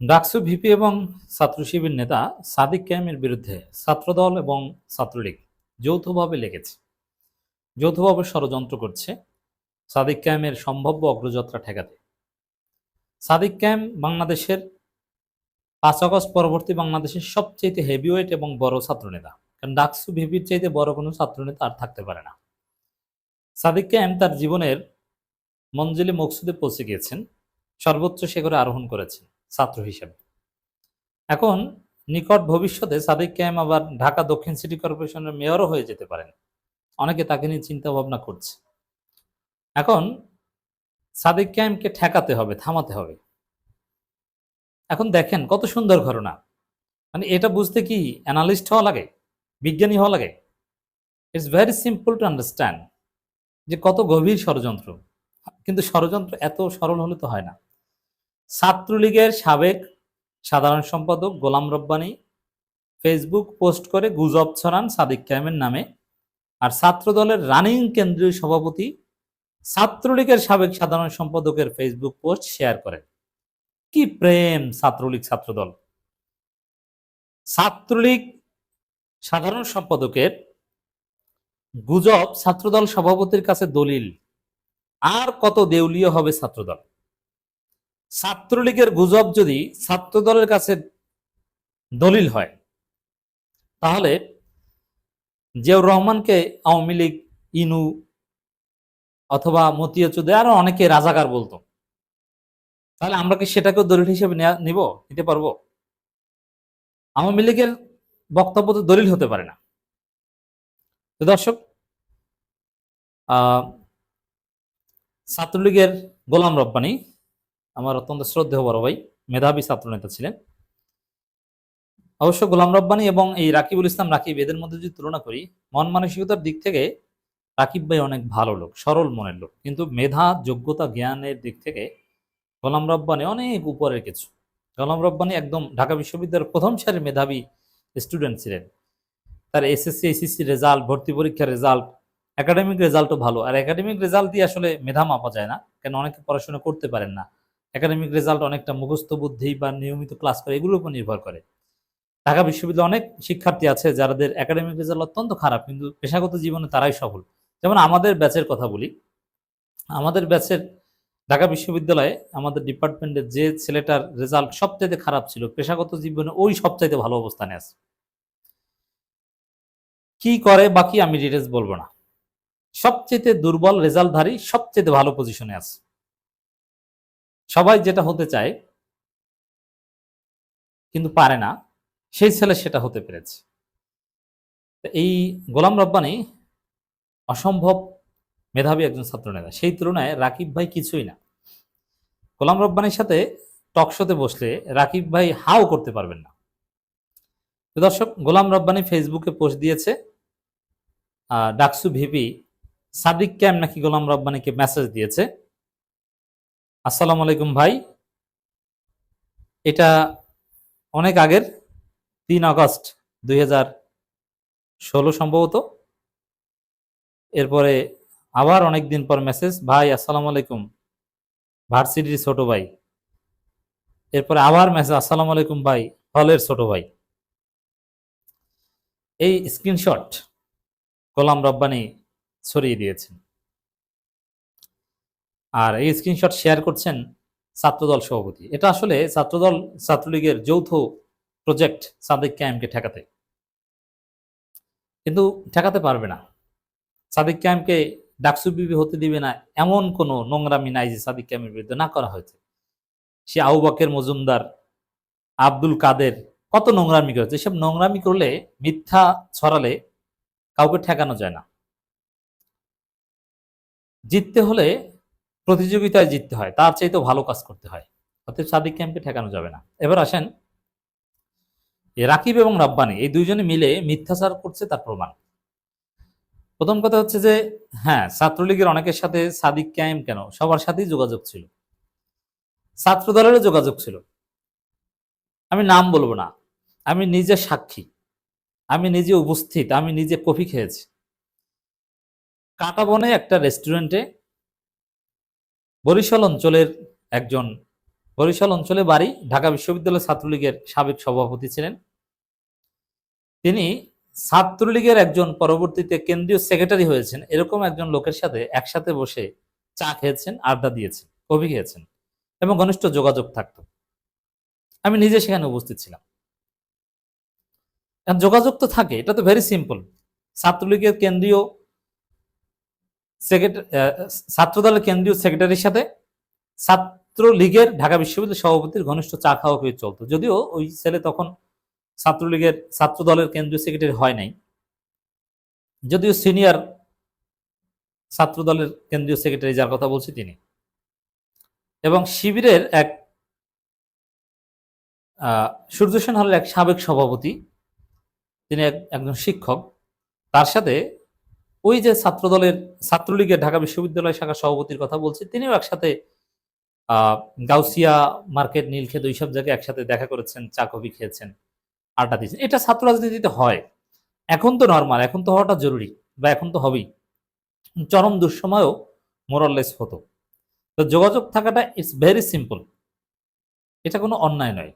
DUCSU VP এবং ছাত্র শিবির নেতা সাদিক কায়েমের বিরুদ্ধে ছাত্রদল এবং ছাত্রলীগ যৌথভাবে লেগেছে, যৌথভাবে ষড়যন্ত্র করছে সাদিক কায়েমের সম্ভাব্য অগ্রযাত্রা ঠেকাতে। সাদিক কায়েম বাংলাদেশের 5 আগস্ট পরবর্তী বাংলাদেশের সবচেয়ে হেভিওয়েট এবং বড় ছাত্রনেতা, কারণ ডাকসু ভিপির চাইতে বড় কোনো ছাত্রনেতা আর থাকতে পারে না। সাদিক কায়েম তার জীবনের মঞ্জিলে মকসুদে পৌঁছে গিয়েছেন, সর্বোচ্চ শিখরে আরোহণ করেছেন ছাত্র হিসেবে। এখন নিকট ভবিষ্যতে সাদিক কায়েম আবার ঢাকা দক্ষিণ সিটি কর্পোরেশনের মেয়রও হয়ে যেতে পারেন। অনেকে তাকে নিয়ে চিন্তা ভাবনা করছে। এখন সাদিক কায়েমকে ঠেকাতে হবে, থামাতে হবে। এখন দেখেন কত সুন্দর ঘটনা, মানে এটা বুঝতে কি অ্যানালিস্ট হওয়া লাগে, বিজ্ঞানী হওয়া লাগে? It's very simple to understand যে কত গভীর ষড়যন্ত্র। কিন্তু ষড়যন্ত্র এত সরল হলে তো হয় না। ছাত্রলীগের সাবেক সাধারণ সম্পাদক গোলাম রব্বানী ফেসবুক পোস্ট করে গুজব ছড়ান সাদিক কায়েমের নামে, আর ছাত্রদলের রানিং কেন্দ্রীয় সভাপতি ছাত্রলীগের সাবেক সাধারণ সম্পাদকের ফেসবুক পোস্ট শেয়ার করেন। কি প্রেম ছাত্রলীগ ছাত্রদল! ছাত্রলীগ সাধারণ সম্পাদকের গুজব ছাত্রদল সভাপতির কাছে দলিল। আর কত দেউলিয়া হবে ছাত্রদল! ছাত্রলীগের গুজব যদি ছাত্রদলের কাছে দলিল হয়, তাহলে জিয়াউর রহমানকে আওয়ামী লীগ, ইনু অথবা মতিয়া চৌধুরী আরো অনেকে রাজাকার বলতো, তাহলে আমরা কি সেটাকেও দলিল হিসেবে নিতে পারবো? আওয়ামী লীগের বক্তব্য তো দলিল হতে পারে না। তো দর্শক, ছাত্রলীগের গোলাম রব্বানী আমার অত্যন্ত শ্রদ্ধেয় বড় ভাই, মেধাবী ছাত্রনেতা ছিলেন। অবশ্য গোলাম রব্বানী এবং এই রাকিবুল ইসলাম রাকিব, এদের মধ্যে যদি তুলনা করি, মন মানসিকতার দিক থেকে রাকিব ভাই অনেক ভালো লোক, সরল মনের লোক, কিন্তু মেধা, যোগ্যতা, জ্ঞানের দিক থেকে গোলাম রব্বানী অনেক উপরের কিছু। গোলাম রব্বানী একদম ঢাকা বিশ্ববিদ্যালয়ের প্রথম সারির মেধাবী স্টুডেন্ট ছিলেন। তার এসএসসি এইচএসসি রেজাল্ট, ভর্তি পরীক্ষার রেজাল্ট, একাডেমিক রেজাল্টও ভালো। আর একাডেমিক রেজাল্ট দিয়ে আসলে মেধা মাপা যায় না, কেন অনেকে পড়াশোনা করতে পারেন না। একাডেমিক রেজাল্ট অনেকটা মুখস্থ বুদ্ধি বা নিয়মিত ক্লাস করে এগুলোর উপর নির্ভর করে। ঢাকা বিশ্ববিদ্যালয়ে অনেক শিক্ষার্থী আছে যাদের একাডেমিক রেজাল্ট অত্যন্ত খারাপ, কিন্তু পেশাগত জীবনে তারাই সফল। যেমন আমাদের ব্যাচের কথা বলি, আমাদের ব্যাচের ঢাকা বিশ্ববিদ্যালয়ে আমাদের ডিপার্টমেন্টের যে ছেলেটার রেজাল্ট সবচাইতে খারাপ ছিল, পেশাগত জীবনে ওই সবচাইতে ভালো অবস্থানে আছে। কি করে বাকি আমি ডিটেলস বলবো না। সবচেয়ে দুর্বল রেজাল্টধারী সবচেয়ে ভালো পজিশনে আছে। সবাই যেটা হতে চায় কিন্তু পারে না, সেই ছেলে সেটা হতে পেরেছে। এই গোলাম রব্বানী অসম্ভব মেধাবী একজন ছাত্রনেতা, সেই তুলনায় রাকিব ভাই কিছুই না। গোলাম রব্বানীর সাথে টকশোতে বসলে রাকিব ভাই হাও করতে পারবেন না। দর্শক, গোলাম রব্বানী ফেসবুকে পোস্ট দিয়েছে, ডাকসু ভিপি সাদিক কায়েম নাকি গোলাম রব্বানীকে মেসেজ দিয়েছে, আসসালামু আলাইকুম ভাই। এটা অনেক আগের 3 আগস্ট 2016 সম্ভবত। এরপরে আবার অনেকদিন পর মেসেজ, ভাই আসসালামু আলাইকুম, ভার্সিটির ছোট ভাই। এরপরে আবার মেসেজ, আসসালামু আলাইকুম ভাই, হলের ছোট ভাই। এই স্ক্রিনশট গোলাম রব্বানী ছড়িয়ে দিয়েছেন, আর এই স্ক্রিনশট শেয়ার করছেন ছাত্রদল সভাপতি। এটা আসলে ছাত্রদল ছাত্রলীগের যৌথ প্রজেক্ট সাদিক কায়েমকে ঠেকাতে, কিন্তু ঠেকাতে পারবে না। সাদিক কায়েমকে ডাকসু বিবি হতে দিবে না এমন কোনো নোংরামি নাই যে সাদিক কায়েমের বিরুদ্ধে না করা হয়েছে। সে আবু বকর মজুমদার, আব্দুল কাদের কত নোংরামি করেছে। এসব নোংরামি করলে, মিথ্যা ছড়ালে কাউকে ঠেকানো যায় না। জিততে হলে প্রতিযোগিতায় জিততে হয়, তার চাইতেও ভালো কাজ করতে হয়। অতএব সাদিক কায়েমকে ঠেকানো যাবে না। এবার আসেন, রাকিব এবং রাব্বানী এই দুইজনে মিলে মিথ্যাচার করছে তার প্রমাণ। প্রথম কথা হচ্ছে যে, হ্যাঁ, ছাত্রলীগের অনেকের সাথে সাদিক কায়েম কেন, সবার সাথেই যোগাযোগ ছিল, ছাত্র দলেরও যোগাযোগ ছিল। আমি নাম বলবো না, আমি নিজে সাক্ষী, আমি নিজে উপস্থিত, আমি নিজে কফি খেয়েছি। কাঁটাবনে একটা রেস্টুরেন্টে বরিশাল অঞ্চলের একজন বরিশাল অঞ্চলে বাড়ি, ঢাকা বিশ্ববিদ্যালয় ছাত্রলীগের সাবেক সভাপতি ছিলেন তিনি। ছাত্রলীগের একজন পরবর্তীতে কেন্দ্রীয় সেক্রেটারি হয়েছেন এরকম একজন লোকের সাথে একসাথে বসে চা খেয়েছেন, আড্ডা দিয়েছেন, কফি খেয়েছেন এবং ঘনিষ্ঠ যোগাযোগ থাকত। আমি নিজে সেখানে উপস্থিত ছিলাম। যোগাযোগ তো থাকে, এটা তো ভেরি সিম্পল। ছাত্রলীগের কেন্দ্রীয় ছাত্রদলের কেন্দ্রীয় সেক্রেটারির সাথে ছাত্রলীগের ঢাকা বিশ্ববিদ্যালয় সভাপতির ঘনিষ্ঠ চা খাওয়া হয়ে চলতো। যদিও ওই ছেলে তখন ছাত্রলীগের ছাত্রদলের কেন্দ্রীয় সেক্রেটারি হয় নাই, যদিও সিনিয়র ছাত্রদলের কেন্দ্রীয় সেক্রেটারি যার কথা বলছি তিনি, এবং শিবিরের এক সূর্য সেন হলের এক সাবেক সভাপতি, তিনি একজন শিক্ষক, তার সাথে ওই যে ছাত্রলীগের ঢাকা বিশ্ববিদ্যালয় শাখা সভাপতির কথা বলছি, তিনিও একসাথে গাউসিয়া মার্কেট, নীলক্ষেত, ওইসব জায়গায় একসাথে দেখা করেছেন, চা কফি খেয়েছেন, আড্ডা দিয়েছেন। এটা ছাত্র রাজনীতিতে হয়, এখন তো নর্মাল, এখন তো হওয়াটা জরুরি, বা এখন তো হবেই। চরম দুঃসময়েও মোরাললেস হতো। তো যোগাযোগ থাকাটা ইটস ভেরি সিম্পল, এটা কোনো অন্যায় নয়।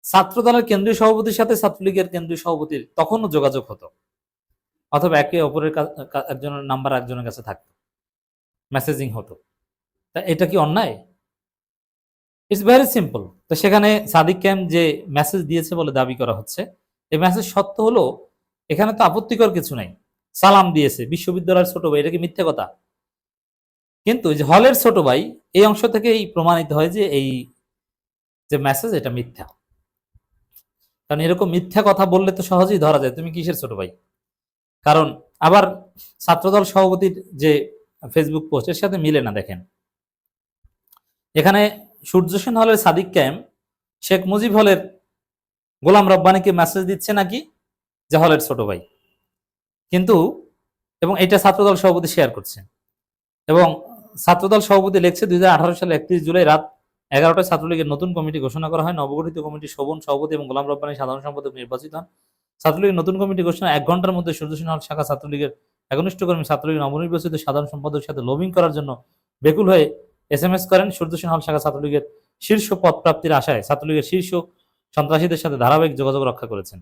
ছাত্রদলের কেন্দ্রীয় সভাপতির সাথে ছাত্রলীগের কেন্দ্রীয় সভাপতির তখনও যোগাযোগ হতো, অথবা একে অপরের একজনের নাম্বার একজনের কাছে থাকতো, মেসেজিং হতো। তা এটা কি অন্যায়? It's very simple. তো সেখানে সাদিক ক্যাম্প যে মেসেজ দিয়েছে বলে দাবি করা হচ্ছে, এই মেসেজ সত্য হলো, এখানে তো আপত্তিকর কিছু নাই। সালাম দিয়েছে বিশ্ববিদ্যালয়ের ছোট ভাই, এটা কি মিথ্যে কথা? কিন্তু যে হলের ছোট ভাই, এই অংশ থেকেই প্রমাণিত হয় যে এই যে মেসেজ এটা মিথ্যা। কারণ এরকম মিথ্যা কথা বললে তো সহজেই ধরা যায় তুমি কিসের ছোট ভাই। কারণ আবার ছাত্রদল সভাপতির যে ফেসবুক পোস্ট এর সাথে মিলে না। দেখেন, এখানে সূর্য সেন হলের সাদিক ক্যাম্প শেখ মুজিব হলের গোলাম রব্বানীকে মেসেজ দিচ্ছে নাকি যে হলের ছোট ভাই, কিন্তু এবং এটা ছাত্রদল সভাপতি শেয়ার করছে, এবং ছাত্রদল সভাপতি লিখছে 2018 সালে 31 জুলাই রাত 11টায় ছাত্রলীগের নতুন কমিটি ঘোষণা করা হয়। নবগঠিত কমিটি শোভন সভাপতি এবং গোলাম রব্বানী সাধারণ সম্পাদক নির্বাচিত হন। ছাত্রলীগের নতুন কমিটি ঘোষণা 1 ঘন্টার মধ্যে সূর্য সেন হল শাখা ছাত্রলীগের একনিষ্ঠ কর্মী ছাত্রলীগের নবনির্বাচিত সাধারণ সম্পাদকের সাথে লবিং করার জন্য বেকুল হয়ে SMS করেন। সূর্য সেন হল শাখা ছাত্রলীগের শীর্ষ পদ প্রাপ্তির আশায় ছাত্রলীগের শীর্ষ সন্ত্রাসীদের সাথে ধারাবাহিক যোগাযোগ রক্ষা করেছেন।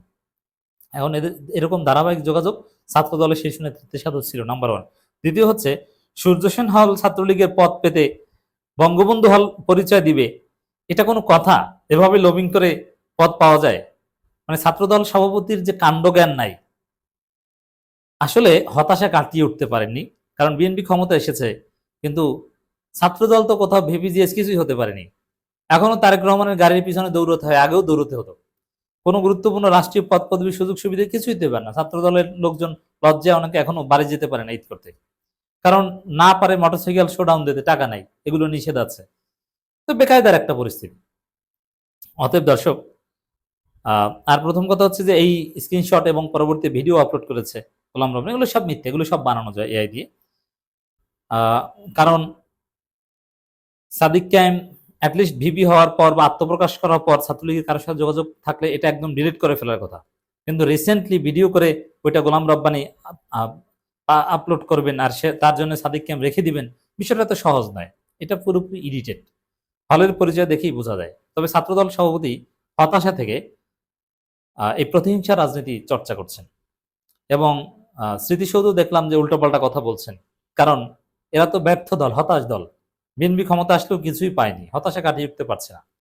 এখন এদের এরকম ধারাবাহিক যোগাযোগ ছাত্র দলের শীর্ষ নেতৃত্বের সাথে ছিল, নাম্বার 1। দ্বিতীয় হচ্ছে, সূর্য সেন হল ছাত্রলীগের পদ পেতে বঙ্গবন্ধু হল পরিচয় দিবে, এটা কোনো কথা? এভাবে লবিং করে পদ পাওয়া যায়? মানে ছাত্রদল সভাপতির যে কাণ্ডজ্ঞান নাই, আসলে হতাশা কাটিয়ে উঠতে পারেননি। কারণ বিএনপি ক্ষমতা এসেছে, কিন্তু ছাত্রদল তো কোথাও ভিপিজিএস কিছুই হতে পারেনি। এখনো তারেক রহমানের গাড়ির পিছনে দৌড়তে হয়, আগেও দৌড়তে হতো। কোনো গুরুত্বপূর্ণ রাষ্ট্রীয় পদ পদবি সুযোগ সুবিধা কিছুই দেবে না। ছাত্রদলের লোকজন লজ্জায় অনেকে এখনো বাড়ি যেতে পারে না ঈদ করতে, কারণ না পারে মোটরসাইকেল শোডাউন দিতে, টাকা নাই, এগুলো নিষেধ আছে। তো বেকায়দার একটা পরিস্থিতি। অতএব দর্শক, আর প্রথম কথা হচ্ছে যে এই স্ক্রিনশট এবং পরবর্তী ভিডিও আপলোড করেছে গোলাম রব্বানী, এগুলো সব মিথ্যে, এগুলো সব বানানো যায় এআই দিয়ে। কারণ সাদিক ক্যাম্প অ্যাটলিস্ট ভিপি হওয়ার পর বা আত্মপ্রকাশ করার পর ছাত্রলীগের কারোর সাথে যোগাযোগ থাকলে এটা একদম ডিলিট করে ফেলার কথা, কিন্তু রিসেন্টলি ভিডিও করে ওইটা গোলাম রব্বানী আপলোড করবেন আর সে তার জন্য সাদিক ক্যাম্প রেখে দিবেন, বিষয়টা তো সহজ নয়। এটা পুরোপুরি ইডিটেড, হলের পরিচয় দেখেই বোঝা যায়। তবে ছাত্রদল সভাপতি হতাশা থেকে এই প্রতিহিংসা রাজনীতি চর্চা করছেন, এবং স্মৃতিসৌধ দেখলাম যে উল্টোপাল্টা কথা বলছেন। কারণ এরা তো ব্যর্থ দল, হতাশ দল। বিএনপি ক্ষমতা আসলেও কিছুই পায়নি, হতাশা কাটিয়ে উঠতে পারছে না।